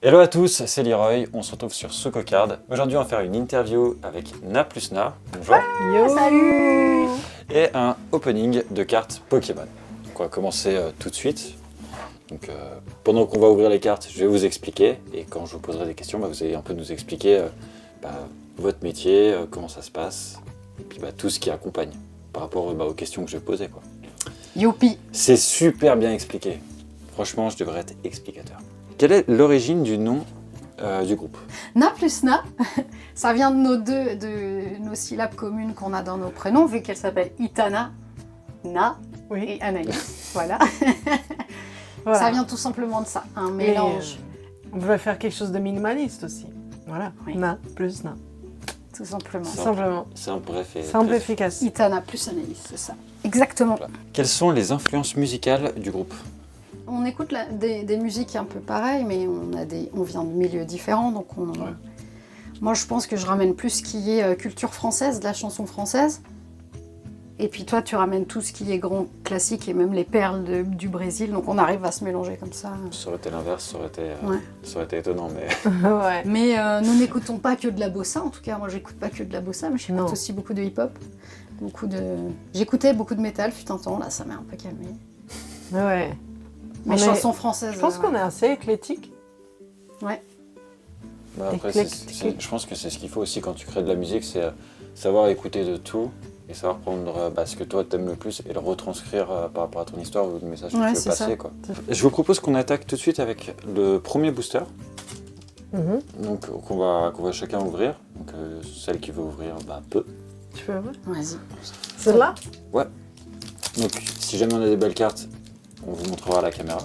Hello à tous, c'est Leroy, on se retrouve sur SocoCard. Aujourd'hui on va faire une interview avec Na plus Na, bonjour, Yo, salut. et un opening de cartes Pokémon. Donc on va commencer tout de suite. Donc pendant qu'on va ouvrir les cartes, je vais vous expliquer, et quand je vous poserai des questions, vous allez un peu nous expliquer votre métier, comment ça se passe, et puis tout ce qui accompagne par rapport aux questions que je vais poser, quoi. Youpi. C'est super bien expliqué, franchement je devrais être explicateur. Quelle est l'origine du nom du groupe? Na plus Na, ça vient de nos syllabes communes qu'on a dans nos prénoms, vu qu'elles s'appellent Itana, Na et Anaïs. Voilà. Ça vient tout simplement de ça, un mélange. On voulait faire quelque chose de minimaliste aussi. Voilà, Oui. Na plus Na. Tout simplement. Simplement. Simple, bref et Simple, très- efficace. Itana plus Anaïs, c'est ça. Exactement. Voilà. Quelles sont les influences musicales du groupe? On écoute des musiques un peu pareilles, mais on vient de milieux différents, donc moi je pense que je ramène plus ce qui est culture française, de la chanson française. Et puis toi, tu ramènes tout ce qui est grand classique et même les perles du Brésil. Donc on arrive à se mélanger comme ça. Ça aurait été l'inverse, ça aurait été étonnant, mais... Ouais. Mais nous n'écoutons pas que de la bossa. En tout cas, moi, j'écoute pas que de la bossa, mais j'écoute Non. aussi beaucoup de hip-hop. J'écoutais beaucoup de métal, fut un temps. Là, ça m'a un peu calmé. Ouais. Mes chansons françaises. Je pense qu'on est assez éclétique. Ouais. Après, Éclectique. je pense que c'est ce qu'il faut aussi quand tu crées de la musique, c'est savoir écouter de tout et savoir prendre ce que toi t'aimes le plus et le retranscrire par rapport à ton histoire ou le message que Ouais, tu veux c'est passer, ça. quoi. Je vous propose qu'on attaque tout de suite avec le premier booster, donc qu'on va chacun ouvrir. Donc celle qui veut ouvrir peut. Tu veux voir Vas-y. Celle-là? Donc si jamais on a des belles cartes, on vous montrera à la caméra.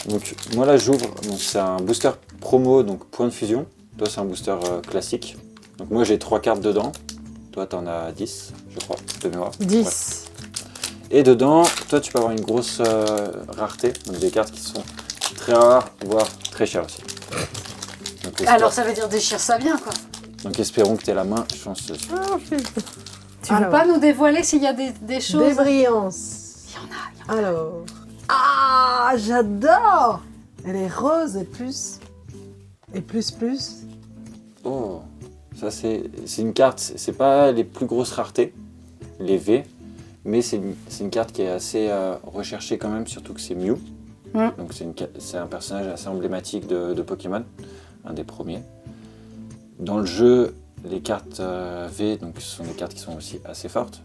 Donc moi là j'ouvre, donc c'est un booster promo, donc point de fusion. Toi c'est un booster classique. Donc moi j'ai 3 cartes dedans. Toi t'en as 10, je crois, de mémoire. 10. Ouais. Et dedans, toi tu peux avoir une grosse rareté, donc des cartes qui sont très rares, voire très chères aussi. Donc, Alors, ça veut dire déchire ça bien, quoi. donc espérons que tu aies la main chanceuse. Ah, Tu veux pas nous dévoiler s'il y a des choses? Des brillances. Il y en a. Alors. Ah, j'adore. Elle est rose et plus. Et plus. Oh, ça c'est une carte, c'est pas les plus grosses raretés, les V, mais c'est une carte qui est assez recherchée quand même, surtout que c'est Mew. Donc c'est un personnage assez emblématique de Pokémon, un des premiers. Dans le jeu, les cartes V, donc ce sont des cartes qui sont aussi assez fortes,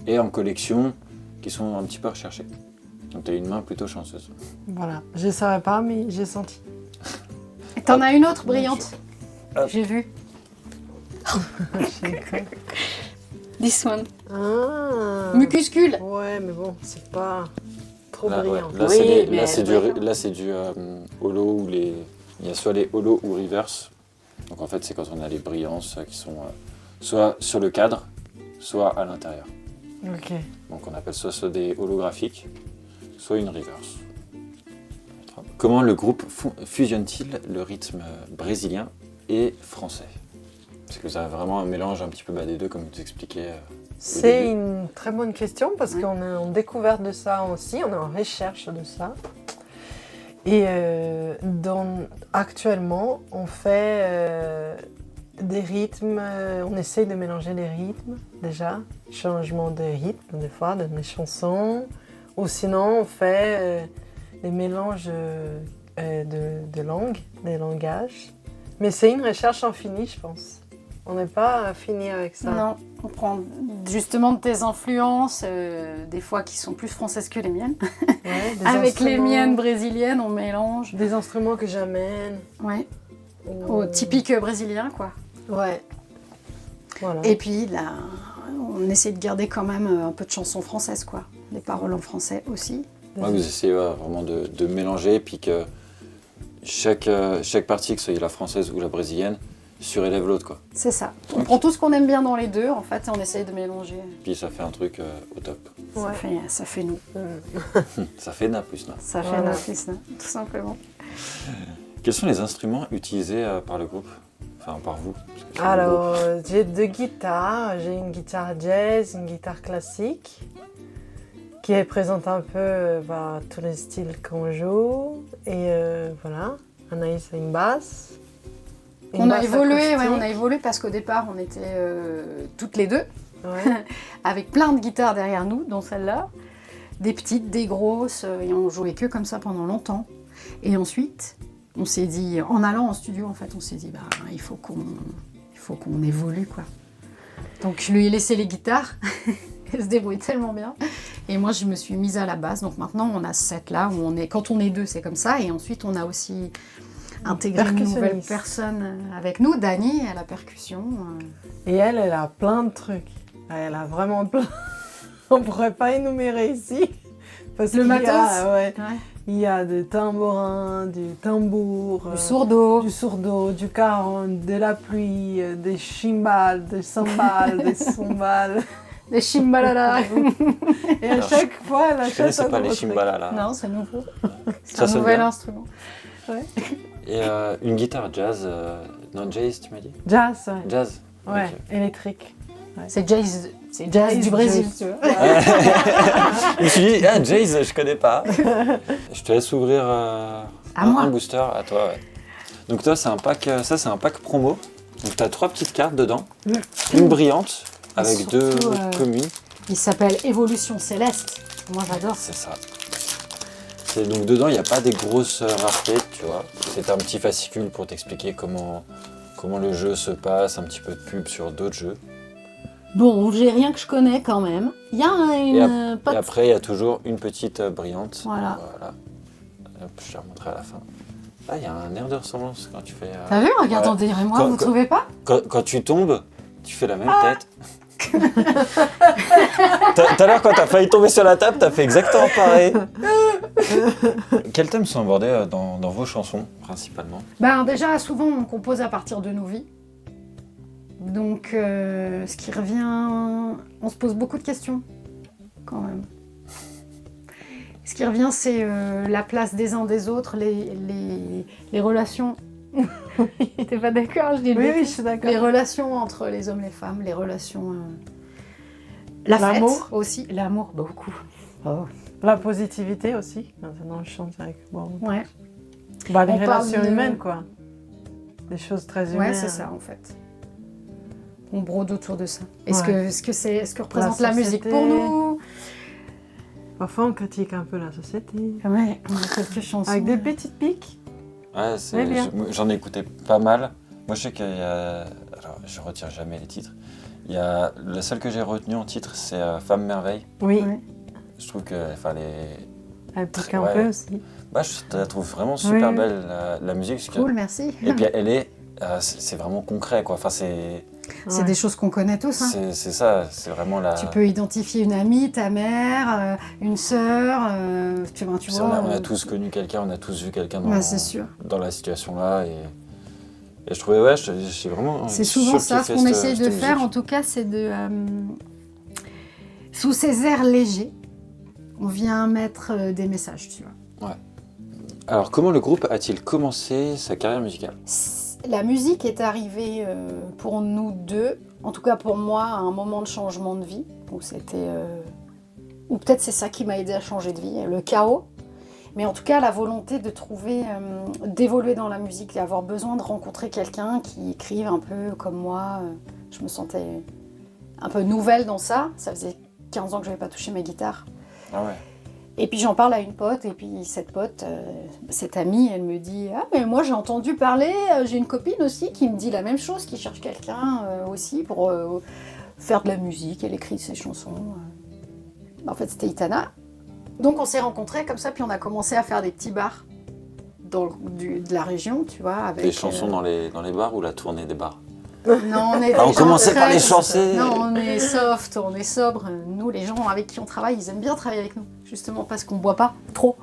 et en collection, qui sont un petit peu recherchées. Donc tu as une main plutôt chanceuse. Voilà. Je ne savais pas, mais j'ai senti. Et t'en as une autre brillante. Hop. J'ai vu. This one. Ah. Mucuscule. Ouais, mais bon, c'est pas trop Là, brillant. là, Oui, c'est des- mais là, c'est elle du, là, c'est du holo ou les. Il y a soit les holo ou reverse. Donc en fait, c'est quand on a les brillances qui sont soit sur le cadre, soit à l'intérieur. Ok. Donc on appelle soit des holographiques, soit une reverse. Comment le groupe fusionne-t-il le rythme brésilien et français? Parce que vous avez vraiment un mélange un petit peu des deux, comme vous expliquez. C'est début. une très bonne question parce qu'on est en découverte de ça aussi, on est en recherche de ça. Et actuellement, on fait des rythmes, on essaye de mélanger les rythmes déjà, changement de rythme des fois, de mes chansons, ou sinon on fait des mélanges de langues, des langages. Mais c'est une recherche infinie, je pense. On n'est pas fini avec ça. Non, on prend justement de tes influences, des fois qui sont plus françaises que les miennes. Ouais, des Avec les instruments- miennes brésiliennes, on mélange. Des instruments que j'amène. Ouais, ou- au typique brésilien, quoi. Ouais. Voilà. Et puis là, on essaie de garder quand même un peu de chansons françaises, quoi. Des paroles en français aussi. Ouais, vous essayez vraiment de mélanger, puis que chaque partie, que ce soit la française ou la brésilienne, surélève l'autre, quoi. C'est ça. On prend tout ce qu'on aime bien dans les deux, en fait, et on essaye de mélanger. Puis ça fait un truc au top. Ouais. Ça fait nous. Ça fait Na plus Na. Ça fait Voilà. notre liste, tout simplement. Quels sont les instruments utilisés par le groupe? Enfin, par vous? Parce que c'est le Alors, j'ai deux guitares. J'ai une guitare jazz, une guitare classique, qui représente un peu tous les styles qu'on joue. Et voilà, Anaïs a une basse. On a évolué parce qu'au départ, on était toutes les deux, Ouais. avec plein de guitares derrière nous, dont celle-là. Des petites, des grosses, et on jouait que comme ça pendant longtemps. Et ensuite, on s'est dit, en allant en studio, en fait, on s'est dit, il faut qu'on évolue, quoi. Donc je lui ai laissé les guitares, elle se débrouille tellement bien. Et moi, je me suis mise à la basse. Donc maintenant, on a cette là où quand on est deux, c'est comme ça. Et ensuite, on a aussi intégré une nouvelle personne avec nous, Dani, à la percussion. Et elle a plein de trucs. Elle a vraiment plein. On pourrait pas énumérer ici. Parce Le matos. Ouais. Il y a des tambourins, du tambour, Du sourdo. du caron, de la pluie, des chimbales, des cymbales, des sombales. Des chimbalala. Et à chaque fois, elle Je achète connaissais un pas les nouveau truc. Shimbalala. Non, c'est nouveau. C'est Ça un sonne nouvel bien. instrument. Ouais. Et une guitare jazz, non jazz tu m'as dit? Jazz, ouais. Jazz. Ouais, Ok. électrique. C'est jazz du Brésil, tu vois. Je me suis dit, jazz, je connais pas. Je te laisse ouvrir moi. un booster, à toi. Ouais. Donc toi, c'est un pack, ça c'est un pack promo. Donc tu as 3 petites cartes dedans, une brillante avec surtout, 2 communes. Il s'appelle Évolution Céleste. Moi, j'adore. C'est ça. Donc dedans, il n'y a pas des grosses raretés, tu vois. C'est un petit fascicule pour t'expliquer comment le jeu se passe, un petit peu de pub sur d'autres jeux. Bon, j'ai rien que je connais quand même. Il y a une... Et après, il y a toujours une petite brillante. Voilà. Hop, je te remontrerai à la fin. Ah, il y a un air de ressemblance quand tu fais... T'as vu? Regarde, on dirait moi, vous trouvez pas? Quand tu tombes, tu fais la même tête. Tout à l'heure, quand t'as failli tomber sur la table, t'as fait exactement pareil. Quels thèmes sont abordés dans vos chansons, principalement? Déjà, souvent, on compose à partir de nos vies. Donc, ce qui revient... On se pose beaucoup de questions, quand même. Ce qui revient, c'est la place des uns des autres, les relations... T'es pas d'accord? Je dis Oui, je suis d'accord. Les relations entre les hommes et les femmes, les relations... La fête L'amour aussi, l'amour, beaucoup. Oh. La positivité aussi. Maintenant, je chante avec... Bon. Ouais. Les On parle relations de- humaines, quoi. Des choses très humaines. Ouais, c'est ça, en fait. On brode autour de ça. Ouais. Est-ce que représente la société. musique pour nous? Parfois, on critique un peu la société. Ouais, on a quelques chansons. Avec des petites piques. Ouais, C'est bien. j'en ai écouté pas mal. Moi, je sais qu'il y a... Alors, je retire jamais les titres. Il y a... La seule que j'ai retenue en titre, c'est Femme Merveille. Oui. Ouais. Je trouve que... Enfin, les... Elle pique un Ouais. peu aussi. Je la trouve vraiment super Oui. belle, la musique. Parce que- Cool, merci. Et puis, elle est... c'est vraiment concret, quoi. Enfin, c'est C'est des choses qu'on connaît tous. Hein. c'est ça. C'est vraiment la... Tu peux identifier une amie, ta mère, une sœur, tu Puis vois. on a tous connu quelqu'un, on a tous vu quelqu'un C'est sûr. dans la situation-là. Et je trouvais, ouais, j'ai vraiment... C'est souvent ça, ce qu'on essaye de faire, en en tout cas, c'est de... sous ces airs légers, on vient mettre des messages, tu vois. Alors, comment le groupe a-t-il commencé sa carrière musicale? La musique est arrivée pour nous deux, en tout cas pour moi, à un moment de changement de vie, où c'était... Ou peut-être c'est ça qui m'a aidé à changer de vie, le chaos. Mais en tout cas, la volonté de trouver, d'évoluer dans la musique, d'avoir besoin de rencontrer quelqu'un qui écrive un peu comme moi. Je me sentais un peu nouvelle dans ça. Ça faisait 15 ans que je n'avais pas touché ma guitare. Ah ouais. Et puis j'en parle à une pote, et puis cette pote, cette amie, elle me dit « Ah mais moi j'ai entendu parler, j'ai une copine aussi qui me dit la même chose, qui cherche quelqu'un aussi pour faire de la musique, elle écrit ses chansons. » En fait c'était Itana. Donc on s'est rencontrés comme ça, puis on a commencé à faire des petits bars de la région, tu vois. Avec, Des chansons dans les bars ou la tournée des bars? Non, on est On des gens commençait par très- les chancer. Non, on est soft, on est sobre. Nous, les gens avec qui on travaille, ils aiment bien travailler avec nous. Justement parce qu'on boit pas trop.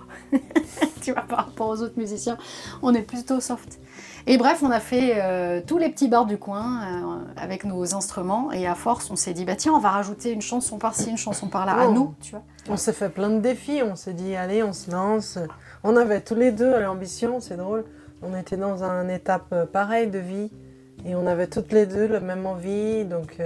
Tu vois, par rapport aux autres musiciens, on est plutôt soft. Et bref, on a fait tous les petits bars du coin avec nos instruments. Et à force, on s'est dit, bah tiens, on va rajouter une chanson par-ci, une chanson par-là, à Oh. nous, tu vois. On s'est fait plein de défis. On s'est dit, allez, on se lance. On avait tous les deux l'ambition, c'est drôle. On était dans une étape pareille de vie. Et on avait toutes les deux la même envie. Donc,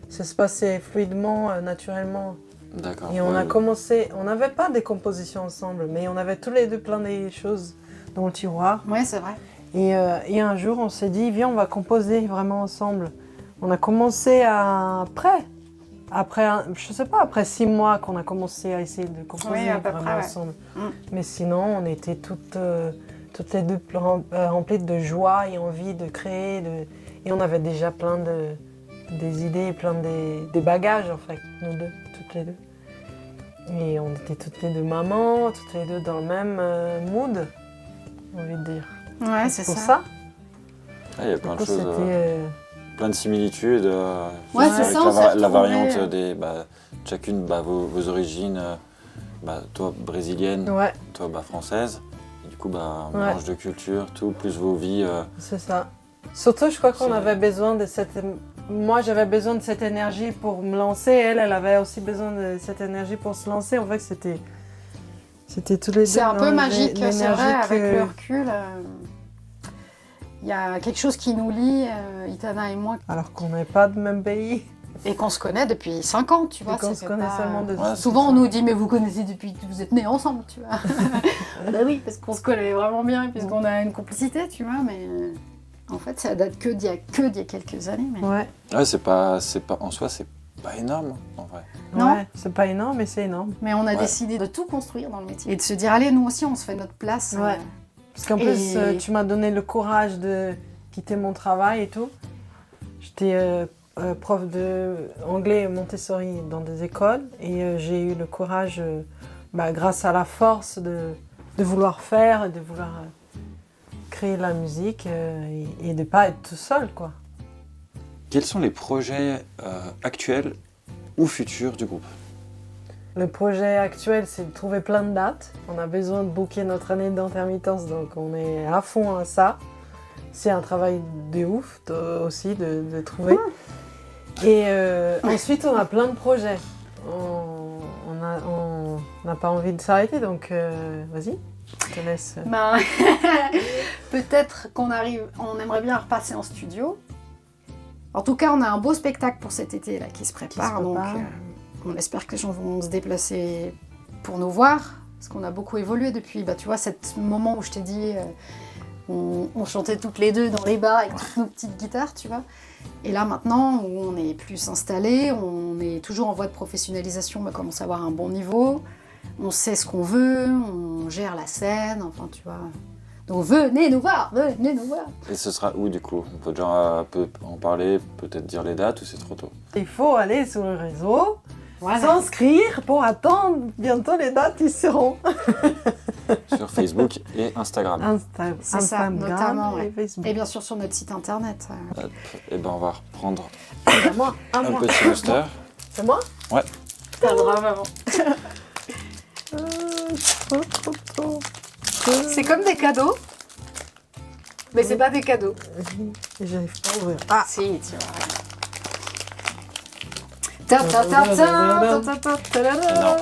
ça se passait fluidement, naturellement. D'accord. Et on a commencé, on n'avait pas des compositions ensemble, mais on avait tous les deux plein de choses dans le tiroir. Ouais, c'est vrai. Et un jour, on s'est dit, viens, on va composer vraiment ensemble. On a commencé je sais pas, après 6 mois qu'on a commencé à essayer de composer à peu vraiment près, ouais. ensemble. Mais sinon, on était toutes les deux remplies de joie et envie de créer. Et on avait déjà plein des idées, plein des bagages, en fait, nous deux, toutes les deux. Et on était toutes les deux mamans, toutes les deux dans le même mood, j'ai envie de dire. Ouais, c'est pour ça. ça. Ah, il y a plein de Du coup, choses, c'était, plein de similitudes. Ouais, juste c'est avec ça, on s'est la retrouvés. variante des, chacune vos origines, toi brésilienne, ouais, toi française. Et du coup, mélange de culture, tout, plus vos vies. c'est ça. Surtout, je crois qu'on C'est- avait besoin de cette... Moi, j'avais besoin de cette énergie pour me lancer. Elle avait aussi besoin de cette énergie pour se lancer. En fait, c'était tous les deux. C'est un peu dans magique, c'est l'énergie vrai, avec que- le recul. Il y a quelque chose qui nous lie, Itana et moi, Alors qu'on n'est pas du même pays. et qu'on se connaît depuis 5 ans, tu vois. Et qu'on ça se fait connaît pas- seulement de... Ouais, Souvent, c'est on ça. nous dit, mais vous connaissez depuis que vous êtes nés ensemble, tu vois. Bah oui, parce qu'on se connaît vraiment bien, puisqu'on a une complicité, tu vois, mais en fait, ça date que d'il y a quelques années. Mais... Ouais, Ouais, c'est pas, en soi, c'est pas énorme, en vrai. Non. ouais, c'est pas énorme, mais c'est énorme. Mais on a Ouais. décidé de tout construire dans le métier. Et de se dire, allez, nous aussi, on se fait notre place. Ouais. Parce qu'en Et- plus, tu m'as donné le courage de quitter mon travail et tout. J'étais prof d'anglais Montessori dans des écoles et j'ai eu le courage, grâce à la force de vouloir faire et de vouloir créer la musique et de ne pas être tout seul, quoi. Quels sont les projets actuels ou futurs du groupe? Le projet actuel, c'est de trouver plein de dates. On a besoin de booker notre année d'intermittence, donc on est à fond à ça. C'est un travail de ouf aussi de trouver. Et ensuite, on a plein de projets. On n'a pas envie de s'arrêter, donc vas-y, je te laisse. Ben, peut-être qu'on aimerait bien repasser en studio. En tout cas, on a un beau spectacle pour cet été là qui se prépare, donc on espère que les gens vont se déplacer pour nous voir, parce qu'on a beaucoup évolué depuis, tu vois, cet moment où je t'ai dit, on chantait toutes les deux dans les bars avec toutes nos petites guitares, tu vois. Et là maintenant, où on est plus installé, on est toujours en voie de professionnalisation, on commence à avoir un bon niveau, on sait ce qu'on veut, on gère la scène, enfin tu vois. Donc venez nous voir, venez nous voir. Et ce sera où, du coup? On peut déjà en parler, peut-être dire les dates, ou c'est trop tôt? Il faut aller sur le réseau, Voilà. s'inscrire pour attendre. Bientôt les dates, ils seront. Sur Facebook et Instagram. C'est ça, notamment, ouais. et Facebook. Et bien sûr sur notre site internet. Hop. Et ben on va reprendre À moi, à un moi. petit booster. C'est moi T'as le droit, maman. Trop. C'est comme des cadeaux, mais c'est pas des cadeaux. J'arrive pas à ouvrir. Ah, Si, tu vois. Ta ta ta ta ta ta ta ta la la. Non.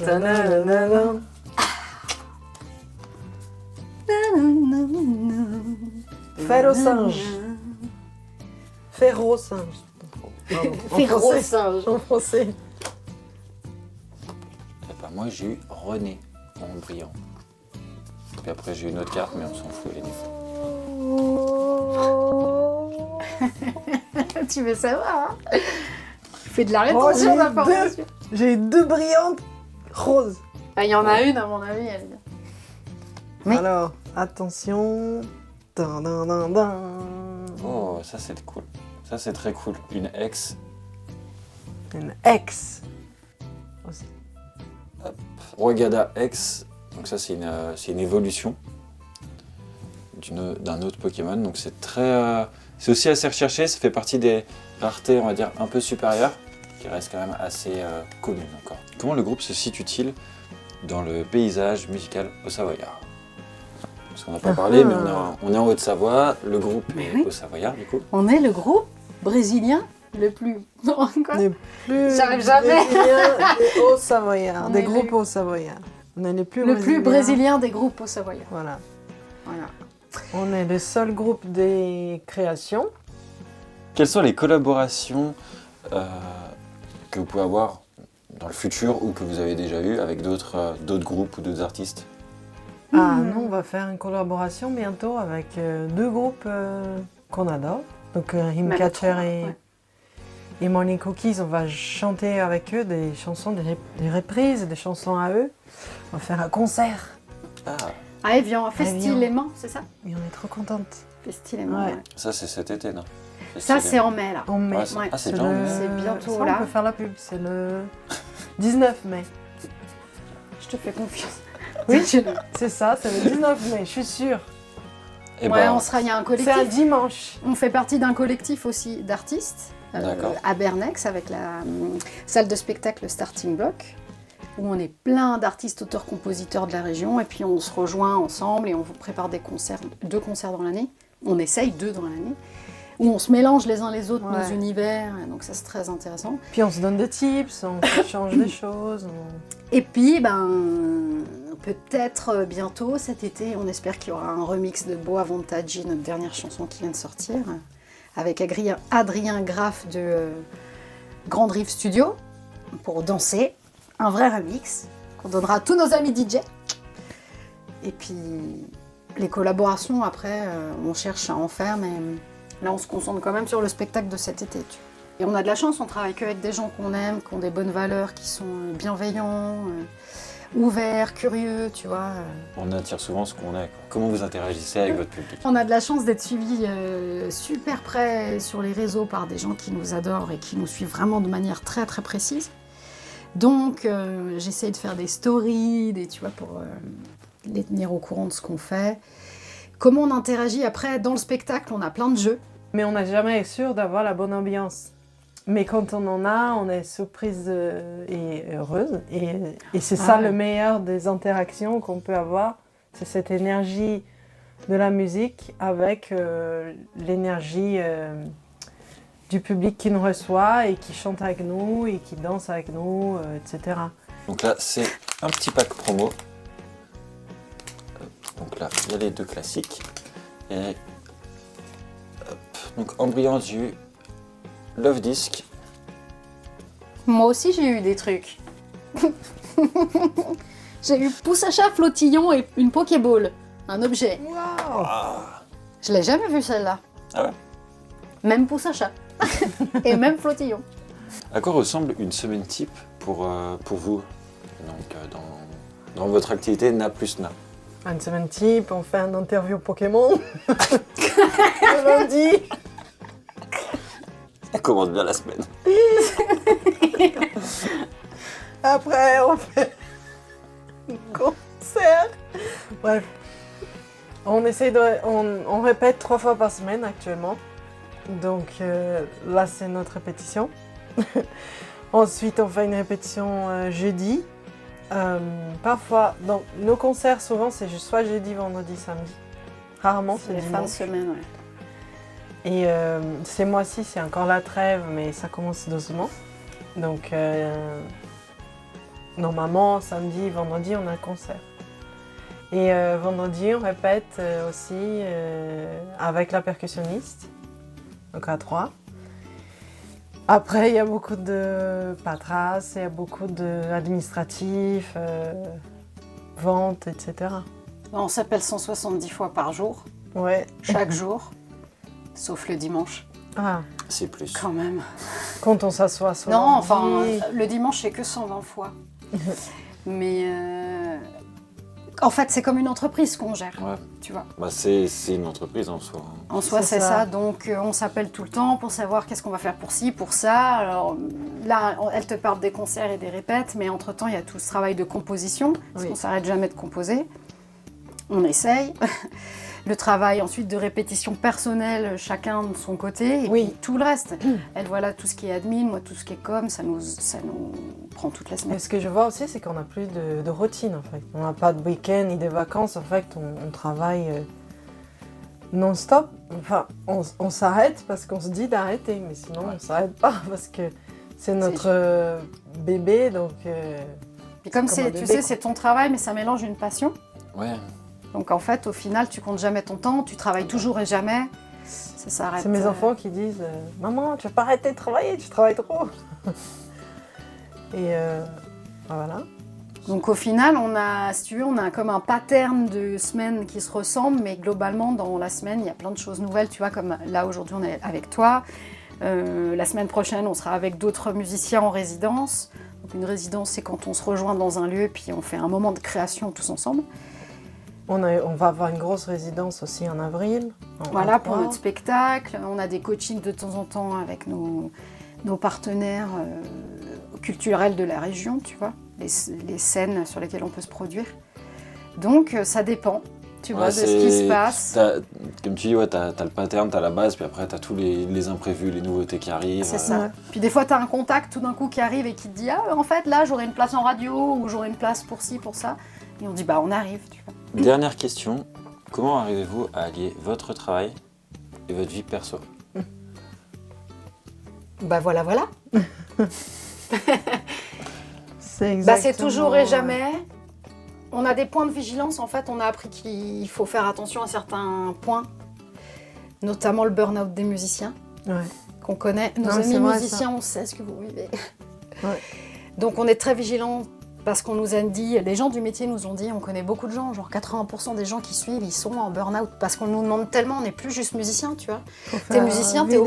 ta-na-na-na-na. Faire au singe. Faire au singe. Pardon. En Féro français. singe. En français. Et ben moi j'ai eu René en brillant. Puis après j'ai eu une autre carte, mais on s'en fout, elle est nulle. Tu veux savoir, hein? Fais de la Oh, rétention j'ai d'informations. J'ai eu 2 brillantes roses. Il y en a une, à mon avis, elle est bien. Oui. Alors, attention. Dan, dan, dan, dan. Oh, ça c'est cool. Ça c'est très cool. Une ex. Une ex. Aussi. Rogada X, donc ça c'est une évolution d'un autre Pokémon, donc c'est très, c'est aussi assez recherché, ça fait partie des raretés on va dire un peu supérieures, qui restent quand même assez communes encore. Comment le groupe se situe-t-il dans le paysage musical au Savoyard? Parce qu'on n'a pas parlé, mais on est en Haute-Savoie, le groupe est oui. au Savoyard du coup. On est le groupe brésilien le plus... Non, quoi? Les plus J'arrive jamais. brésiliens des Hauts-Savoyards, On des est groupes les- Hauts-Savoyards. On est les plus Le brésiliens. plus brésilien des groupes au Savoyard. Voilà. Voilà. On est le seul groupe des créations. Quelles sont les collaborations que vous pouvez avoir dans le futur ou que vous avez déjà eues avec d'autres groupes ou d'autres artistes? Ah non, on va faire une collaboration bientôt avec deux groupes qu'on adore. Donc Rimcatcher et Morning Cookies, on va chanter avec eux des chansons, des reprises, des chansons à eux. On va faire un concert. À Évian, Festi-les-Mains, c'est ça? Et on est trop contente. Festi-les-Mains, Ouais. ouais. Ça, c'est cet été, non? Ça, c'est en mai, là. En mai. Ouais, Ouais. c'est déjà en mai. C'est bientôt, ça, là. On peut faire la pub, c'est le 19 mai. Je te fais confiance. Oui, c'est ça, c'est le 19 mai, je suis sûre. Et Ouais, ben, il y a un C'est collectif. un dimanche. On fait partie d'un collectif aussi d'artistes D'accord. à Bernex avec la salle de spectacle Starting Block où on est plein d'artistes, auteurs, compositeurs de la région et puis on se rejoint ensemble et on vous prépare des concerts, 2 concerts dans l'année. On essaye 2 dans l'année où on se mélange les uns les autres, nos univers, donc ça c'est très intéressant. Puis on se donne des tips, on change des choses. Et puis, peut-être bientôt, cet été, on espère qu'il y aura un remix de Boa Vontade, notre dernière chanson qui vient de sortir, avec Adrien Graff de Grand Rive Studio, pour danser. Un vrai remix qu'on donnera à tous nos amis DJ. Et puis, les collaborations, après, on cherche à en faire, mais là, on se concentre quand même sur le spectacle de cet été. Et on a de la chance, on travaille qu'avec des gens qu'on aime, qui ont des bonnes valeurs, qui sont bienveillants, ouverts, curieux, tu vois. on attire souvent ce qu'on est, quoi. Comment vous interagissez avec votre public? On a de la chance d'être suivis super près sur les réseaux par des gens qui nous adorent et qui nous suivent vraiment de manière très très précise. Donc j'essaye de faire des stories, tu vois, pour les tenir au courant de ce qu'on fait. Comment on interagit après dans le spectacle, on a plein de jeux. Mais on n'a jamais sûr d'avoir la bonne ambiance. Mais quand on en a, on est surprise et heureuse. Et c'est ça le meilleur des interactions qu'on peut avoir. C'est cette énergie de la musique avec l'énergie du public qui nous reçoit et qui chante avec nous et qui danse avec nous, etc. Donc là, c'est un petit pack promo. Donc là, il y a les 2 classiques. Et hop. Donc embryon du Love Disc. Moi aussi j'ai eu des trucs. J'ai eu pouce à chat, flottillon et une Pokéball. Un objet. Waouh! Je l'ai jamais vu celle-là. Ah ouais? Même pouce à chat. Et même flottillon. À quoi ressemble une semaine type pour vous? Donc dans votre activité Na plus Na. Une semaine type, on fait un interview Pokémon. Le lundi. Ça commence bien la semaine. Après, on fait un concert. Bref. On essaie on répète 3 fois par semaine actuellement. Donc là, c'est notre répétition. Ensuite, on fait une répétition jeudi. Parfois, donc nos concerts, souvent, c'est soit jeudi, vendredi, samedi. Rarement, c'est les fins de dimanche. semaine, ouais. Et ces mois-ci, c'est encore la trêve, mais ça commence doucement. Donc, normalement, samedi, vendredi, on a un concert. Et vendredi, on répète aussi avec la percussionniste, donc à 3. Après, il y a beaucoup de paperasse, il y a beaucoup d'administratifs, ventes, etc. On s'appelle 170 fois par jour, Ouais. chaque jour, sauf le dimanche, Ah, C'est plus. quand même. quand on s'assoit sur Non, l'ordi. enfin, le dimanche, c'est que 120 fois. Mais en fait, c'est comme une entreprise qu'on gère, Ouais. tu vois. Bah, c'est une entreprise en soi. En soi, C'est c'est ça. ça. Donc, on s'appelle tout le temps pour savoir qu'est-ce qu'on va faire pour ci, pour ça. Alors là, elle te parle des concerts et des répètes, mais entre-temps, il y a tout ce travail de composition, parce Oui. qu'on s'arrête jamais de composer. On essaye. Le travail ensuite de répétition personnelle, chacun de son côté, et Oui. puis tout le reste. Elle voit là tout ce qui est admin, moi tout ce qui est com, ça nous prend toute la semaine. Mais ce que je vois aussi, c'est qu'on n'a plus de routine en fait. On n'a pas de week-end ni de vacances. En fait, on travaille non-stop. Enfin, on s'arrête parce qu'on se dit d'arrêter, mais sinon on s'arrête pas parce que c'est notre bébé. Donc, Et comme c'est comme un tu bébé, sais, quoi. c'est ton travail, mais ça mélange une passion. Ouais. Donc en fait, au final, tu comptes jamais ton temps, tu travailles toujours et jamais. Ça s'arrête. c'est mes enfants qui disent Maman, tu vas pas arrêter de travailler, tu travailles trop. Et voilà. Donc au final, on a, si tu veux, on a comme un pattern de semaines qui se ressemblent, mais globalement, dans la semaine, il y a plein de choses nouvelles, tu vois, comme là, aujourd'hui, on est avec toi. La semaine prochaine, on sera avec d'autres musiciens en résidence. Donc une résidence, c'est quand on se rejoint dans un lieu, puis on fait un moment de création tous ensemble. On va avoir une grosse résidence aussi en avril. Voilà, pour notre spectacle. On a des coachings de temps en temps avec nos partenaires culturels de la région, tu vois, les scènes sur lesquelles on peut se produire. Donc, ça dépend, tu vois, de ce qui se passe. Comme tu dis, ouais, t'as le pattern, t'as la base, puis après, t'as tous les imprévus, les nouveautés qui arrivent. C'est ça. Puis des fois, t'as un contact tout d'un coup qui arrive et qui te dit « Ah, en fait, là, j'aurai une place en radio, ou j'aurai une place pour ci, pour ça. » Et on dit « Bah, on arrive, tu vois. » Dernière question, comment arrivez-vous à allier votre travail et votre vie perso? Bah voilà. C'est exactement... C'est toujours et jamais. On a des points de vigilance, en fait, on a appris qu'il faut faire attention à certains points, notamment le burn-out des musiciens, qu'on connaît. Nos amis musiciens, on sait ce que vous vivez. Ouais. Donc on est très vigilants parce qu'on nous a dit, les gens du métier nous ont dit, on connaît beaucoup de gens, genre 80% des gens qui suivent, ils sont en burn-out parce qu'on nous demande tellement, on n'est plus juste musicien, tu vois. T'es musicien, t'es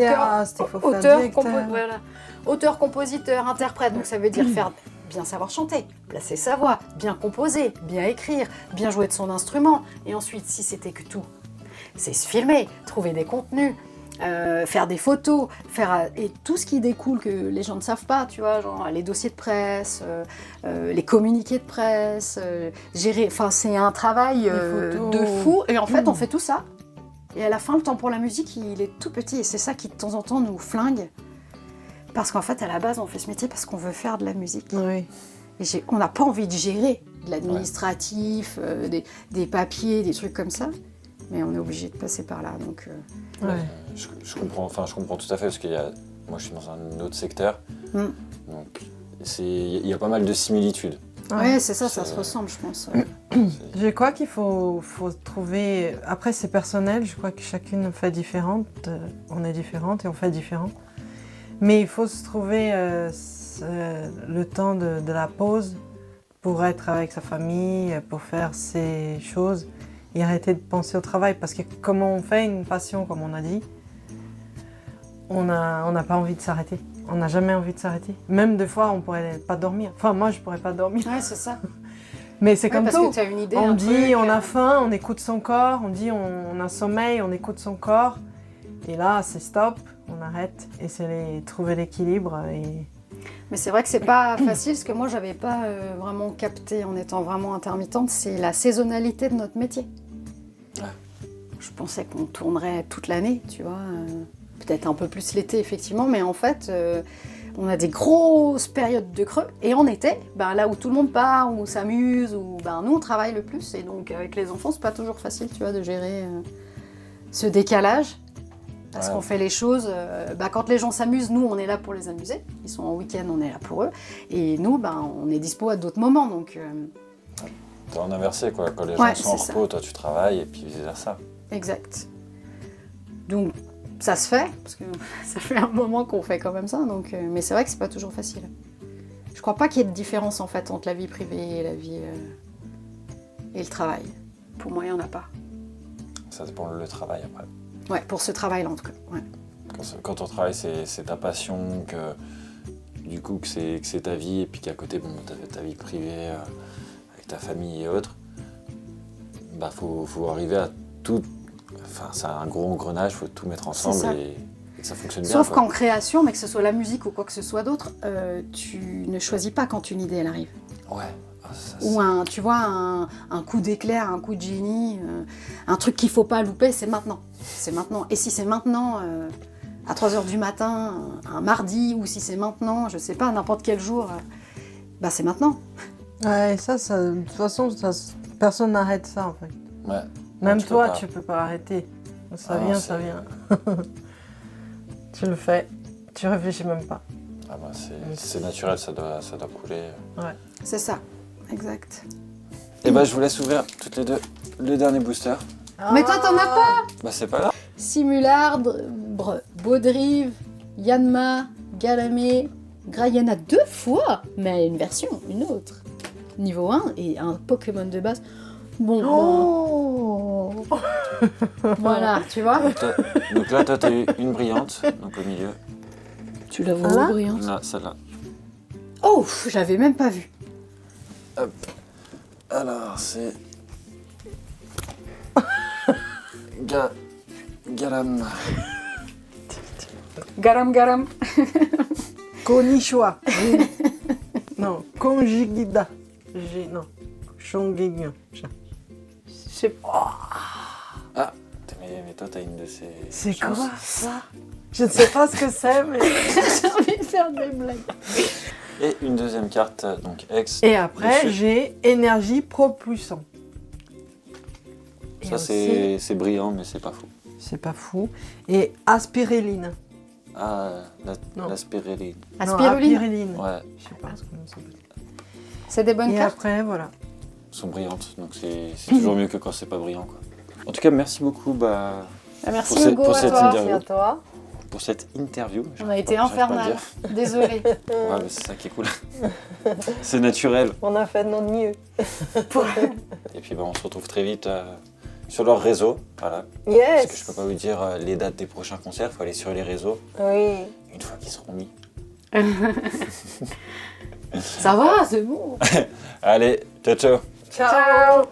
auteur, compositeur, interprète, donc ça veut dire faire bien savoir chanter, placer sa voix, bien composer, bien écrire, bien jouer de son instrument, et ensuite, si c'était que tout, c'est se filmer, trouver des contenus, faire des photos, et tout ce qui découle que les gens ne savent pas, tu vois, genre les dossiers de presse, les communiqués de presse, gérer, enfin c'est un travail de fou, et en fait on fait tout ça, et à la fin le temps pour la musique il est tout petit, et c'est ça qui de temps en temps nous flingue, parce qu'en fait à la base on fait ce métier parce qu'on veut faire de la musique, et on n'a pas envie de gérer de l'administratif, des papiers, des trucs comme ça, mais on est obligé de passer par là, donc... Je comprends tout à fait parce que moi je suis dans un autre secteur, donc il y a pas mal de similitudes. Oui, c'est ça, ça se ressemble, je pense. Je crois qu'il faut trouver... Après, c'est personnel, je crois que chacune fait différente, on est différentes et on fait différent. Mais il faut se trouver le temps de la pause pour être avec sa famille, pour faire ses choses. Et arrêter de penser au travail, parce que comme on fait une passion, comme on a dit, on n'a pas envie de s'arrêter. On n'a jamais envie de s'arrêter. Même des fois, on ne pourrait pas dormir. Enfin, moi, je ne pourrais pas dormir. Ouais, c'est ça. Mais c'est comme parce tout. Que tu as une idée, on dit, on a faim, on écoute son corps. On dit, on a sommeil, on écoute son corps. Et là, c'est stop, on arrête. Et c'est trouver l'équilibre. Mais c'est vrai que c'est pas facile, ce que moi, j'avais pas vraiment capté en étant vraiment intermittente, c'est la saisonnalité de notre métier. Je pensais qu'on tournerait toute l'année, tu vois, peut-être un peu plus l'été effectivement, mais en fait, on a des grosses périodes de creux, et en été, là où tout le monde part, où on s'amuse, où nous on travaille le plus, et donc avec les enfants c'est pas toujours facile, tu vois, de gérer ce décalage, parce qu'on fait les choses, quand les gens s'amusent, nous on est là pour les amuser, ils sont en week-end, on est là pour eux, et nous, on est dispo à d'autres moments, donc... T'es en inversé, quoi. Quand les gens sont en repos, toi tu travailles, et puis vice-versa. Exact. Donc ça se fait, parce que ça fait un moment qu'on fait quand même ça, donc, mais c'est vrai que c'est pas toujours facile. Je crois pas qu'il y ait de différence en fait entre la vie privée et la vie et le travail. Pour moi, il n'y en a pas. Ça c'est pour le travail après. Ouais, pour ce travail-là en tout cas. Ouais. Quand ton travail c'est ta passion, que du coup que c'est ta vie, et puis qu'à côté t'as ta vie privée avec ta famille et autres, faut arriver à tout. Enfin, c'est un gros engrenage, il faut tout mettre ensemble et que ça fonctionne bien. Sauf qu'en création, mais que ce soit la musique ou quoi que ce soit d'autre, tu ne choisis pas quand une idée elle arrive. Ouais. Ou tu vois, un coup d'éclair, un coup de génie, un truc qu'il ne faut pas louper, c'est maintenant. C'est maintenant. Et si c'est maintenant, à 3h du matin, un mardi, ou si c'est maintenant, je sais pas, n'importe quel jour, c'est maintenant. Ouais, ça, de toute façon, personne n'arrête ça en fait. Ouais. Même toi, tu peux pas arrêter. Ça vient, ça vient. Tu le fais, tu réfléchis même pas. C'est naturel, ça doit couler. Ouais. C'est ça, exact. Et je vous laisse ouvrir toutes les deux le dernier booster. Mais toi, t'en as pas. C'est pas grave. Simulardre, Baudrive, Yanma, Galamé, Grayana 2 fois, mais une version, une autre. niveau 1 et un Pokémon de base. Bon, Oh voilà, tu vois. Donc là, toi, t'as eu une brillante, donc au milieu. Tu la vois Voilà. où, brillante? Là, celle-là. Oh, je l'avais même pas vu. Alors, c'est... Galam. Garam garam. Konnichiwa. Non, Konjigida. Non, Shongegyo. Je sais pas. Ah, mais toi, t'as une de ces... C'est chances. quoi ça? Je ne sais pas ce que c'est, mais... J'ai envie de faire des blagues. Et une deuxième carte, donc X. Et après, dessus. j'ai énergie propulsant. Et Ça, aussi, c'est brillant, mais c'est pas fou. c'est pas fou. Et aspiréline. Ah, Non. la spiruline. La Non, spiruline. aspiréline. Ouais, Je sais pas comment ça s'appelle. C'est des bonnes Et cartes. après, voilà. elles sont brillantes, donc c'est toujours mieux que quand c'est pas brillant, quoi. En tout cas, merci beaucoup Merci Pour Hugo, pour à cette toi. interview. toi. pour cette interview. On a été J'arrive pas à le infernal. dire. Désolée. Ouais, mais c'est ça qui est cool. C'est naturel. On a fait de notre mieux. Et puis on se retrouve très vite sur leur réseau. Voilà. Parce Yes. que je peux pas vous dire les dates des prochains concerts, il faut aller sur les réseaux Oui. une fois qu'ils seront mis. Ça va, c'est bon. Allez, ciao ciao. Ciao.